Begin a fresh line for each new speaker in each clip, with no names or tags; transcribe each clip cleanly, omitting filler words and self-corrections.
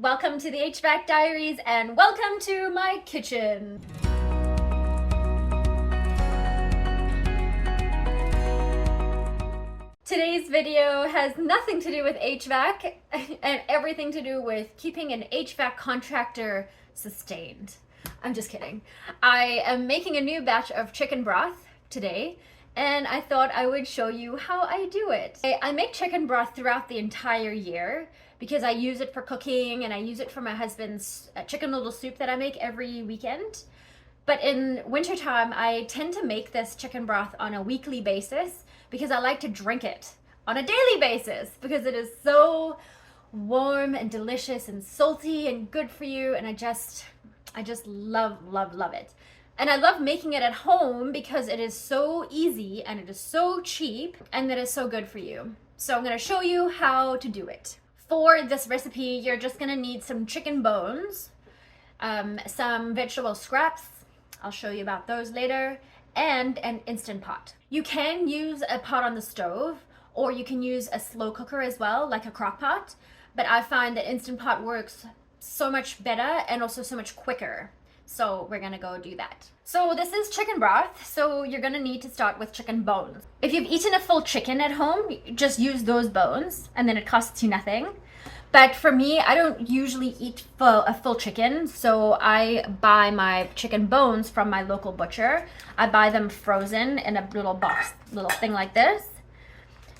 Welcome to the HVAC Diaries and welcome to my kitchen. Today's video has nothing to do with HVAC and everything to do with keeping an HVAC contractor sustained. I'm just kidding. I am making a new batch of chicken broth today, and I thought I would show you how I do it. I make chicken broth throughout the entire year because I use it for cooking and I use it for my husband's chicken noodle soup that I make every weekend. But in wintertime, I tend to make this chicken broth on a weekly basis because I like to drink it on a daily basis because it is so warm and delicious and salty and good for you, and I just love it. And I love making it at home because it is so easy and it is so cheap and it is so good for you. So I'm going to show you how to do it. For this recipe, you're just going to need some chicken bones, some vegetable scraps, I'll show you about those later, and an Instant Pot. You can use a pot on the stove, or you can use a slow cooker as well, like a crock pot, but I find that Instant Pot works so much better and also so much quicker. So we're gonna go do that. So this is chicken broth, so you're gonna need to start with chicken bones. If you've eaten a full chicken at home, just use those bones and then it costs you nothing. But for me, I don't usually eat a full chicken, so I buy my chicken bones from my local butcher. I buy them frozen in a little box, little thing like this.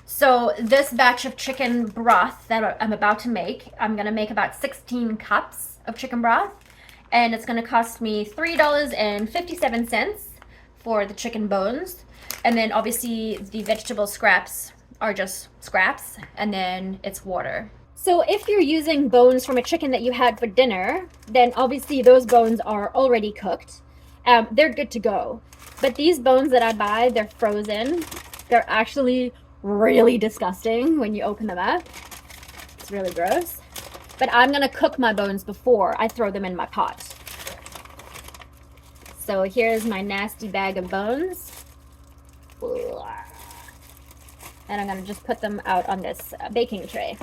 So this batch of chicken broth that I'm about to make, I'm gonna make about 16 cups of chicken broth, and it's gonna cost me $3.57 for the chicken bones. And then obviously the vegetable scraps are just scraps, and then it's water. So if you're using bones from a chicken that you had for dinner, then obviously those bones are already cooked. They're good to go. But these bones that I buy, they're frozen. They're actually really disgusting when you open them up. It's really gross. But I'm gonna cook my bones before I throw them in my pot. So here's my nasty bag of bones. And I'm gonna just put them out on this baking tray.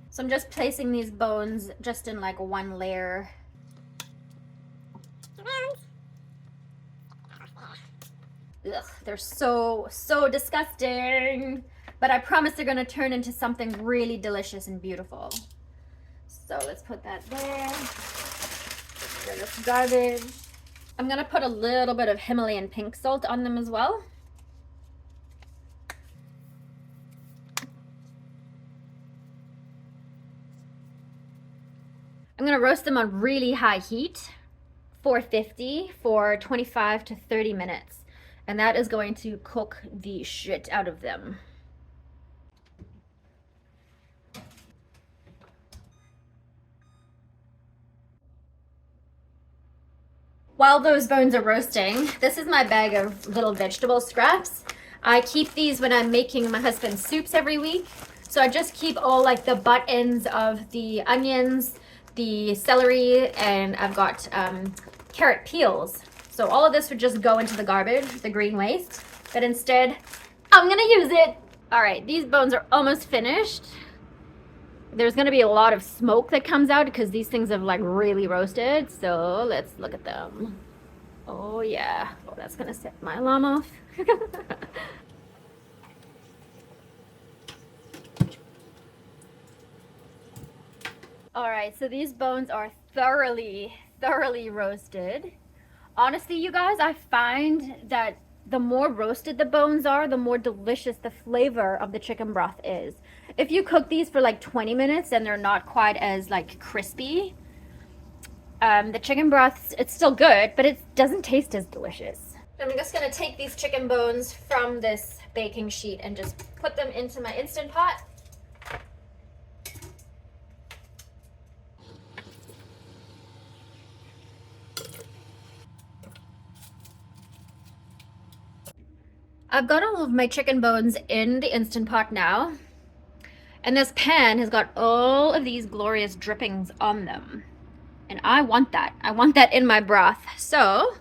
So I'm just placing these bones just in like one layer. Ugh, they're so disgusting. But I promise they're gonna turn into something really delicious and beautiful. So let's put that there. Get this garbage. I'm gonna put a little bit of Himalayan pink salt on them as well. I'm gonna roast them on really high heat, 450, for 25 to 30 minutes. And that is going to cook the shit out of them. While those bones are roasting, this is my bag of little vegetable scraps. I keep these when I'm making my husband's soups every week. So I just keep all like the butt ends of the onions, the celery, and I've got carrot peels. So all of this would just go into the garbage, the green waste, but instead I'm gonna use it. All right, these bones are almost finished. There's gonna be a lot of smoke that comes out because these things have like really roasted. So let's look at them. Oh yeah, oh, that's gonna set my alarm off. All right, so these bones are thoroughly roasted. Honestly, you guys, I find that the more roasted the bones are, the more delicious the flavor of the chicken broth is. If you cook these for like 20 minutes and they're not quite as like crispy, the chicken broth, it's still good, but it doesn't taste as delicious. I'm just gonna take these chicken bones from this baking sheet and just put them into my Instant Pot. I've got all of my chicken bones in the Instant Pot now, and this pan has got all of these glorious drippings on them, and I want that in my broth. So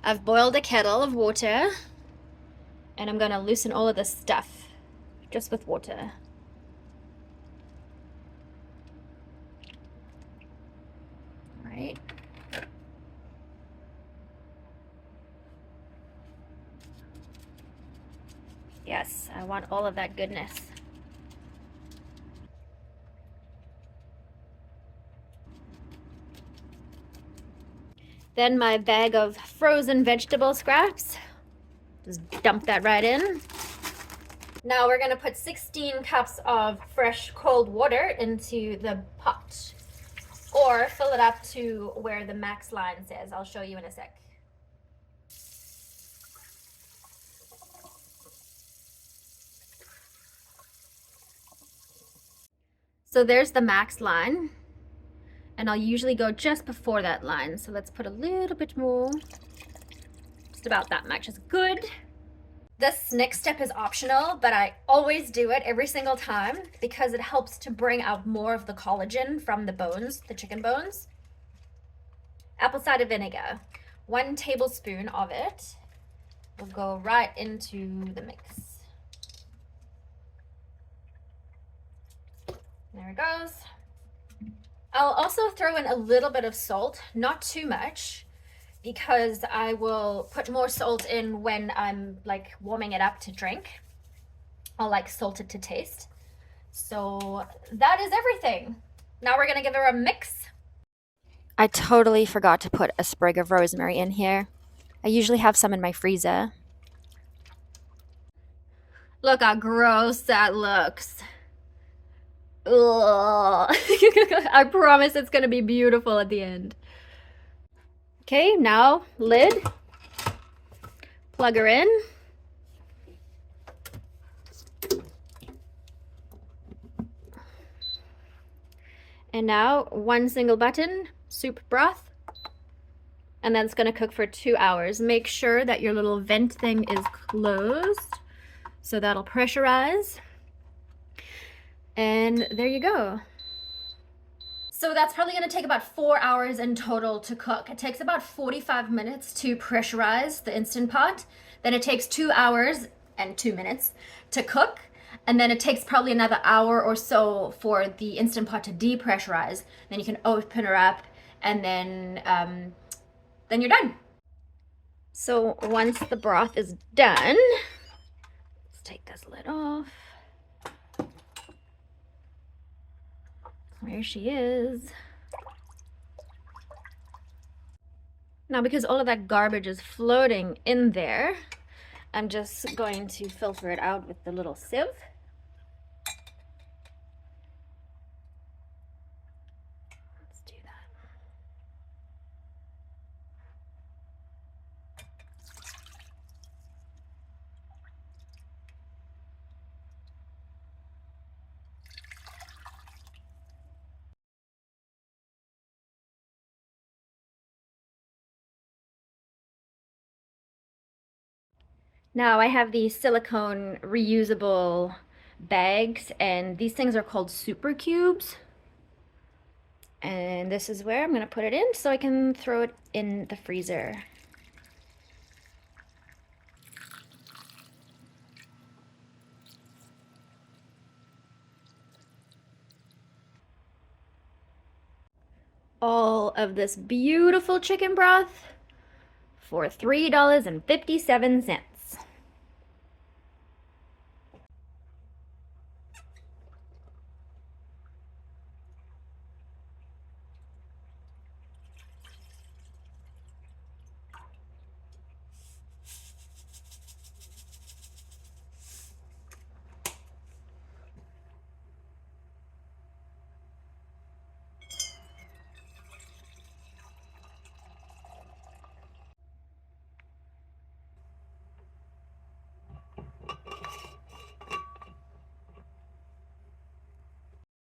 I've boiled a kettle of water and I'm gonna loosen all of this stuff just with water. All right. Yes, I want all of that goodness. Then my bag of frozen vegetable scraps. Just dump that right in. Now we're gonna put 16 cups of fresh cold water into the pot. Or fill it up to where the max line says. I'll show you in a sec. So there's the max line, and I'll usually go just before that line. So let's put a little bit more, just about that much is good. This next step is optional, but I always do it every single time because it helps to bring out more of the collagen from the bones, the chicken bones. Apple cider vinegar, 1 tablespoon of it will go right into the mix. There it goes. I'll also throw in a little bit of salt, not too much, because I will put more salt in when I'm like warming it up to drink. I'll like salt it to taste. So that is everything. Now we're gonna give her a mix. I totally forgot to put a sprig of rosemary in here. I usually have some in my freezer. Look how gross that looks. Ugh. I promise it's gonna be beautiful at the end. Okay, now lid. Plug her in. And now 1 single button, soup broth. And then it's gonna cook for 2 hours. Make sure that your little vent thing is closed. So that'll pressurize. And there you go. So that's probably gonna take about 4 hours in total to cook. It takes about 45 minutes to pressurize the Instant Pot. Then it takes 2 hours and 2 minutes to cook. And then it takes probably another hour or so for the Instant Pot to depressurize. Then you can open her up and then you're done. So once the broth is done, let's take this lid off. There she is. Now, because all of that garbage is floating in there, I'm just going to filter it out with the little sieve. Let's do that. Now I have these silicone reusable bags, and these things are called super cubes. And this is where I'm gonna put it in so I can throw it in the freezer. All of this beautiful chicken broth for $3.57.